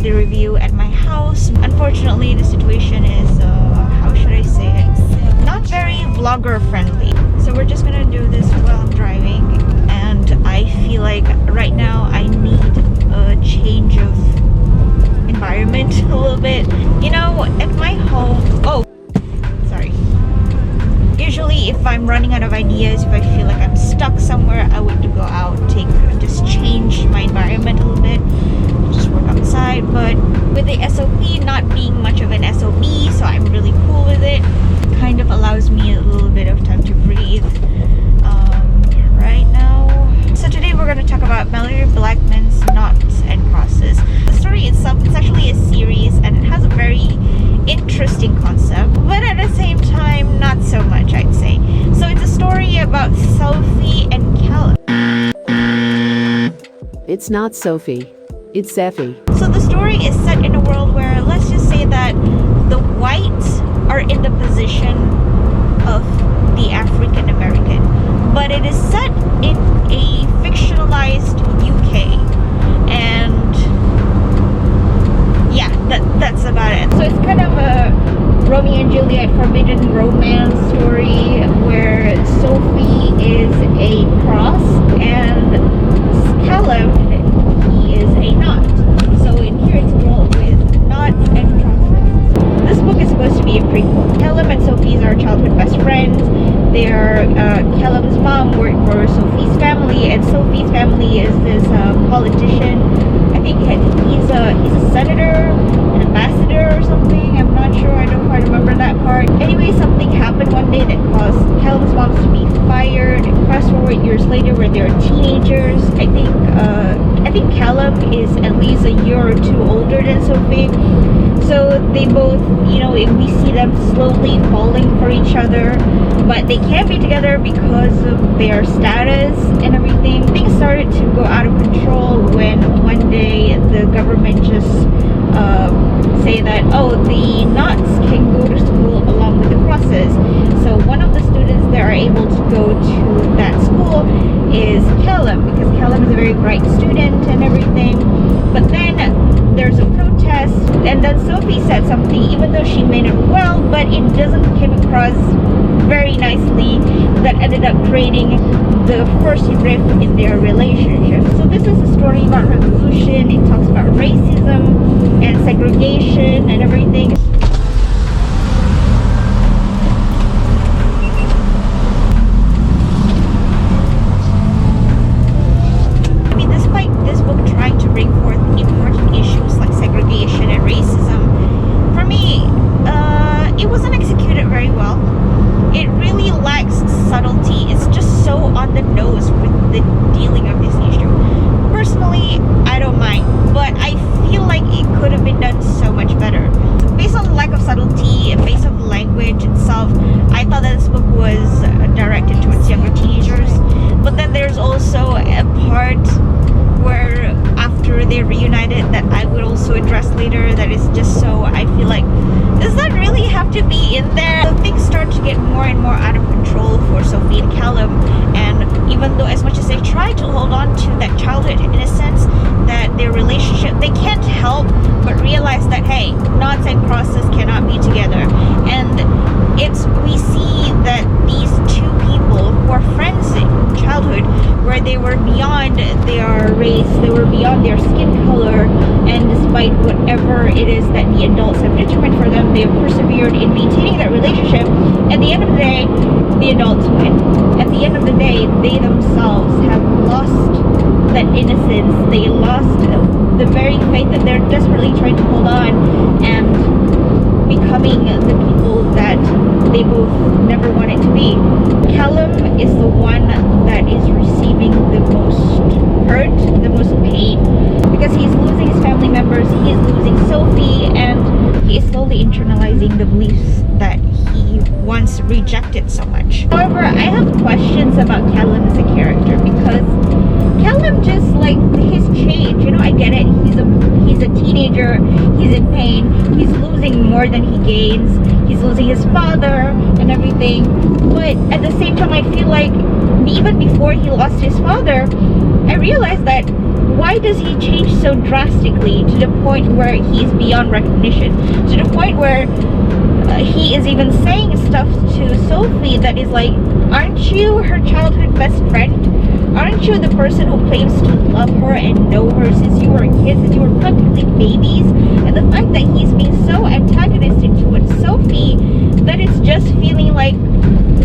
the review at my house. Unfortunately, the situation is, how should I say it? Not very vlogger friendly. So we're just gonna do this while I'm driving. And I feel like right now I need a change of environment a little bit. You know, at my home, sorry. Usually if I'm running out of ideas, if I feel like I'm stuck somewhere, I would go out, just change my environment a little bit, just work outside. But with the SOP not being much of an SOP, so I'm really cool with it. Kind of allows me a little bit of time to breathe right now. So today we're going to talk about Malorie Blackman's Noughts and Crosses. The story itself is actually a series and it has a very interesting concept, but at the same time not so much, I'd say. So it's a story about Sophie and Callum. It's not Sophie, it's Seffi. So the story is set in a world where, let's just say that the whites are in the position of the African American, but it is set in a fictionalized UK, and yeah, that's about it. So it's kind of a Romeo and Juliet forbidden romance story where Sophie is a cross and Callum, he is a knot. So in here it's a world with knots and crosses. This book is supposed to be a prequel. Callum and Sophie are childhood best friends. Callum's mom worked for Sophie's family, and Sophie's family is this politician. I think he's a senator, an ambassador or something. I'm not sure. I don't quite remember that part. Anyway, something happened one day that caused Callum's mom to be fired. Fast forward years later, where they're teenagers. I think Callum is at least a year or two older than Sophie. So they both, we see them slowly falling for each other, but they can't be together because of their status and everything. Things started to go out of control when one day the government just say that, the knots can go to school along with the crosses. So one of the students that are able to go to that school is Callum, because Callum is a very bright student and everything. But then there's a protest, and then Sophie said something, even though she meant it well, but it doesn't come across very nicely, that ended up creating the first rift in their relationship. So this is a story about revolution. It talks about racism and segregation and everything. To be in there. So things start to get more and more out of control for Sophie and Callum, and even though as much as they try to hold on to that childhood innocence, that their relationship, they can't help but realize that, hey, Noughts and Crosses cannot be together. And we see that these two people who are friends in childhood, where they were beyond their race, they were beyond their skin color, and despite whatever it is that the adults have determined for them, they have persevered in maintaining that relationship. At the end of the day, the adults win. At the end of the day, they themselves have lost that innocence. They lost the very faith that they're desperately trying to hold on, and becoming the people that they both never wanted to be. Callum is the one that is receiving the most hurt, the most pain, because he's losing his family members, he's losing Sophie, and he is slowly internalizing the beliefs that he once rejected so much. However, I have questions about Callum as a character, because Callum just, like, his change, I get it, he's a teenager, he's in pain, he's losing more than he gains, he's losing his father and everything, but at the same time I feel like even before he lost his father, I realized that why does he change so drastically to the point where he's beyond recognition, to the point where he is even saying stuff to Sophie that is like, aren't you her childhood best friend? Aren't you the person who claims to love her and know her since you were kids, since you were practically babies? And the fact that he's being so antagonistic towards Sophie, that it's just feeling like,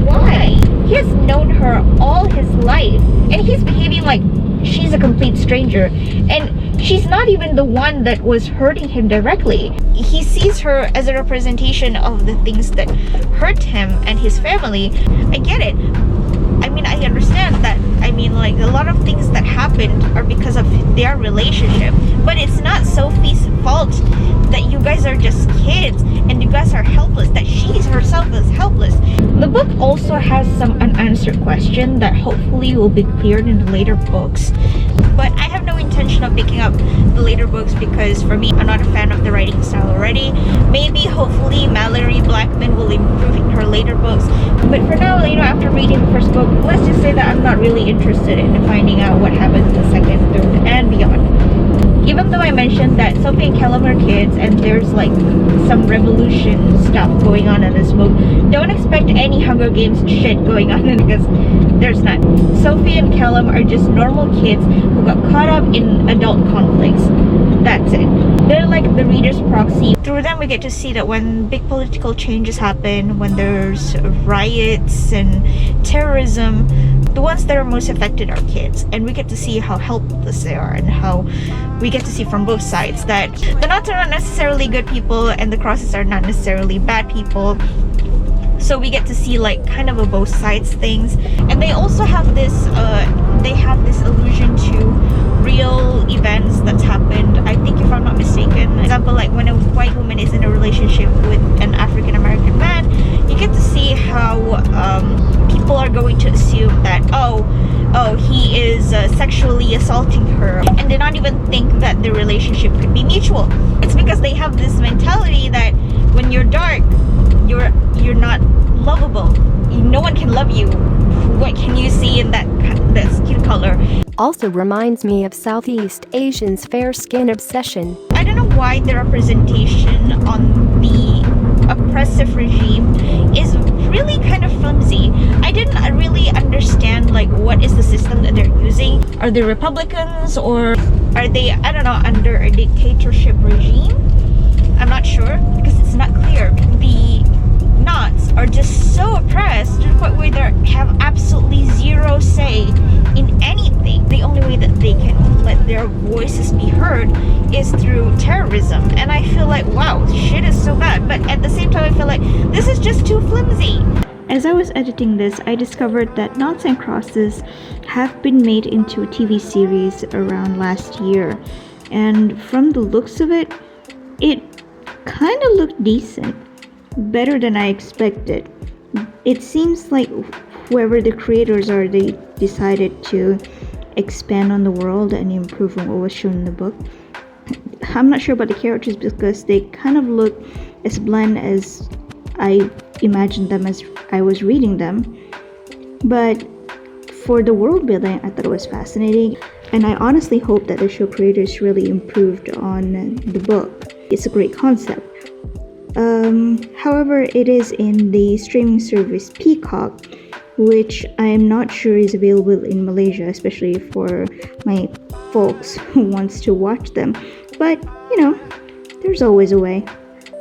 why? He has known her all his life, and he's behaving like she's a complete stranger, and she's not even the one that was hurting him directly. He sees her as a representation of the things that hurt him and his family. I get it. I mean, I understand that. I mean, like, a lot of things that happened are because of their relationship, but it's not Sophie's fault that you guys are just kids and you guys are helpless, that she herself is helpless. The book also has some unanswered questions that hopefully will be cleared in the later books, but I have no intention of picking up the later books because for me, I'm not a fan of the writing style already. Maybe, hopefully, Malorie Blackman will improve in her later books, but for now, you know, after reading the first book, let's just say that I'm not really interested in finding out what happens in the second, third, and beyond. Even though I mentioned that Sophie and Callum are kids and there's like some revolution stuff going on in this book, don't expect any Hunger Games shit going on because there's not. Sophie and Callum are just normal kids who got caught up in adult conflicts. That's it. They're like the reader's proxy. Through them we get to see that when big political changes happen, when there's riots and terrorism, the ones that are most affected are kids, and we get to see how helpless they are, and how we get to see from both sides that the Noughts are not necessarily good people and the Crosses are not necessarily bad people. So we get to see like kind of a both sides things, and they also have this allusion to real events that's happened. I think, if I'm not mistaken, for example, like when a white woman is in a relationship with an African American man, you get to see how people are going to assume that he is sexually assaulting her, and they don't even think that the relationship could be mutual. It's because they have this mentality that when you're dark, you're not lovable. No one can love you. What can you see in that skin color? Also reminds me of Southeast Asians' fair skin obsession. I don't know why the representation on the oppressive regime is really kind of flimsy. I didn't really understand like what is the system that they're using. Are they Republicans or are they, I don't know, under a dictatorship regime? I'm not sure because it's not clear. The Noughts are just so oppressed to the point where they have absolutely zero say in anything. The only way that they can let their voices be heard is through terrorism, and I feel like, wow, shit is so bad, but at the same time I feel like this is just too flimsy. As I was editing this, I discovered that Noughts and Crosses have been made into a TV series around last year, and from the looks of it, it kind of looked decent. Better than I expected. It seems like whoever the creators are, they decided to expand on the world and improve on what was shown in the book. I'm not sure about the characters because they kind of look as bland as I imagined them as I was reading them. But for the world building, I thought it was fascinating, and I honestly hope that the show creators really improved on the book. It's a great concept. However, it is in the streaming service Peacock, which I am not sure is available in Malaysia, especially for my folks who wants to watch them. But, you know, there's always a way.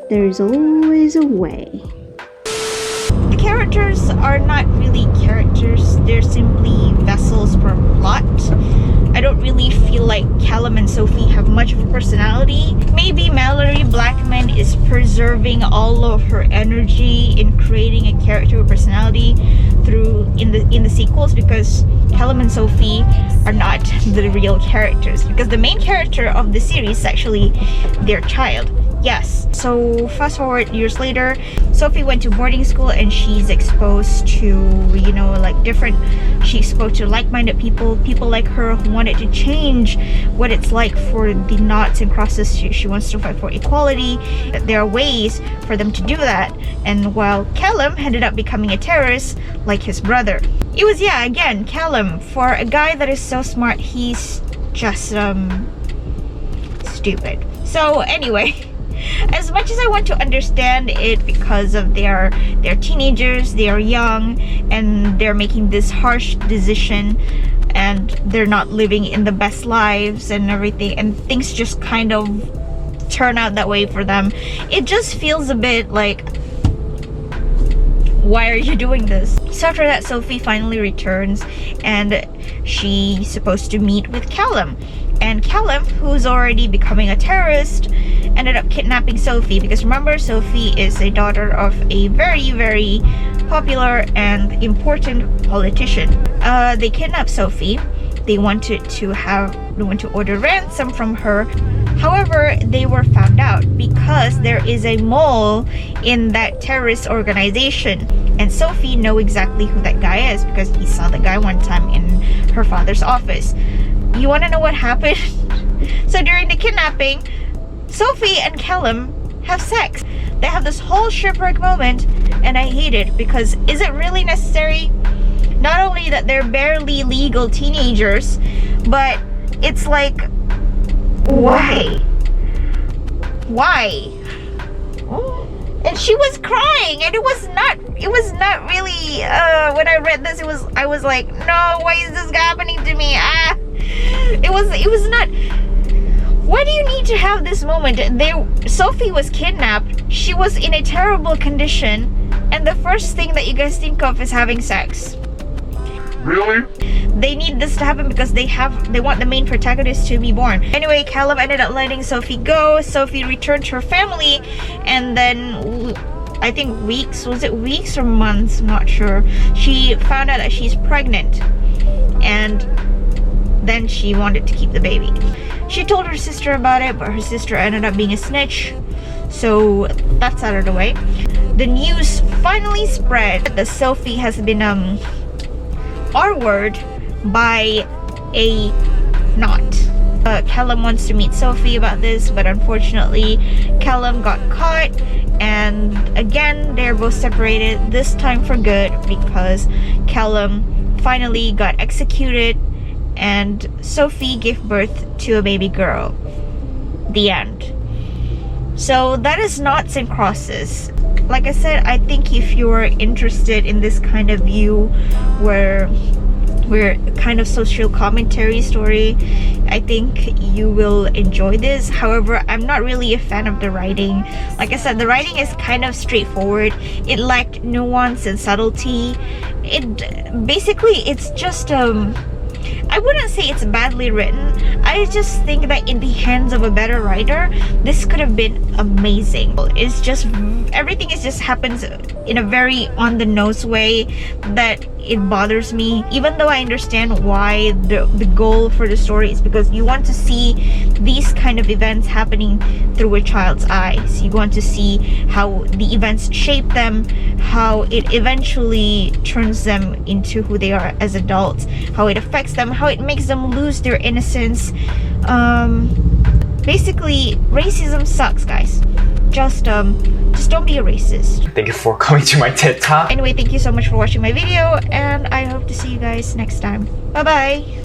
There's always a way. The characters are not really characters, they're simply vessels for plot. I don't really feel like Callum and Sophie have much of a personality. Maybe Malorie Blackman is preserving all of her energy in creating a character with personality in the sequels, because Callum and Sophie are not the real characters, because the main character of the series is actually their child. Yes. So fast forward years later, Sophie went to boarding school and she's exposed to, you know, like she's exposed to like-minded people like her who wanted to change what it's like for the Noughts and Crosses. She wants to fight for equality. There are ways for them to do that. And while Callum ended up becoming a terrorist like his brother. It was, again, Callum. For a guy that is so smart, he's just stupid. So anyway, as much as I want to understand it because of they're teenagers, they are young, and they're making this harsh decision, and they're not living in the best lives and everything, and things just kind of turn out that way for them. It just feels a bit like, why are you doing this? So after that, Sophie finally returns, and she's supposed to meet with Callum. And Callum, who's already becoming a terrorist, ended up kidnapping Sophie, because remember, Sophie is a daughter of a very, very popular and important politician. They kidnapped Sophie. They wanted to order ransom from her. However, they were found out because there is a mole in that terrorist organization, and Sophie knows exactly who that guy is because he saw the guy one time in her father's office. You want to know what happened? So during the kidnapping, Sophie and Callum have sex. They have this whole shipwreck moment, and I hate it because is it really necessary? Not only that they're barely legal teenagers, but it's like, why? And she was crying, and it was not really when I read this, I was like, no, why is this happening to me? It was not. Why do you need to have this moment? Sophie was kidnapped. She was in a terrible condition, and the first thing that you guys think of is having sex. Really? They need this to happen because they want the main protagonist to be born. Anyway, Callum ended up letting Sophie go. Sophie returned to her family, and then I think was it weeks or months? I'm not sure. She found out that she's pregnant, and then she wanted to keep the baby. She told her sister about it, but her sister ended up being a snitch. So that's out of the way. The news finally spread that Sophie has been R-word by a Nought. Callum wants to meet Sophie about this, but unfortunately Callum got caught, and again they're both separated, this time for good, because Callum finally got executed and Sophie gave birth to a baby girl. The end. So that is Noughts and Crosses. Like I said, I think if you're interested in this kind of view where we're kind of social commentary story, I think you will enjoy this. However, I'm not really a fan of the writing. Like I said, the writing is kind of straightforward. It lacked nuance and subtlety. It's just I wouldn't say it's badly written. I just think that in the hands of a better writer, this could have been amazing. It's just, everything just happens in a very on the nose way that it bothers me, even though I understand why the goal for the story is because you want to see these kind of events happening through a child's eyes. You want to see how the events shape them, how it eventually turns them into who they are as adults, how it affects them, how it makes them lose their innocence. Basically, racism sucks, guys. Just don't be a racist. Thank you for coming to my TED Talk. Anyway, thank you so much for watching my video, and I hope to see you guys next time. Bye bye.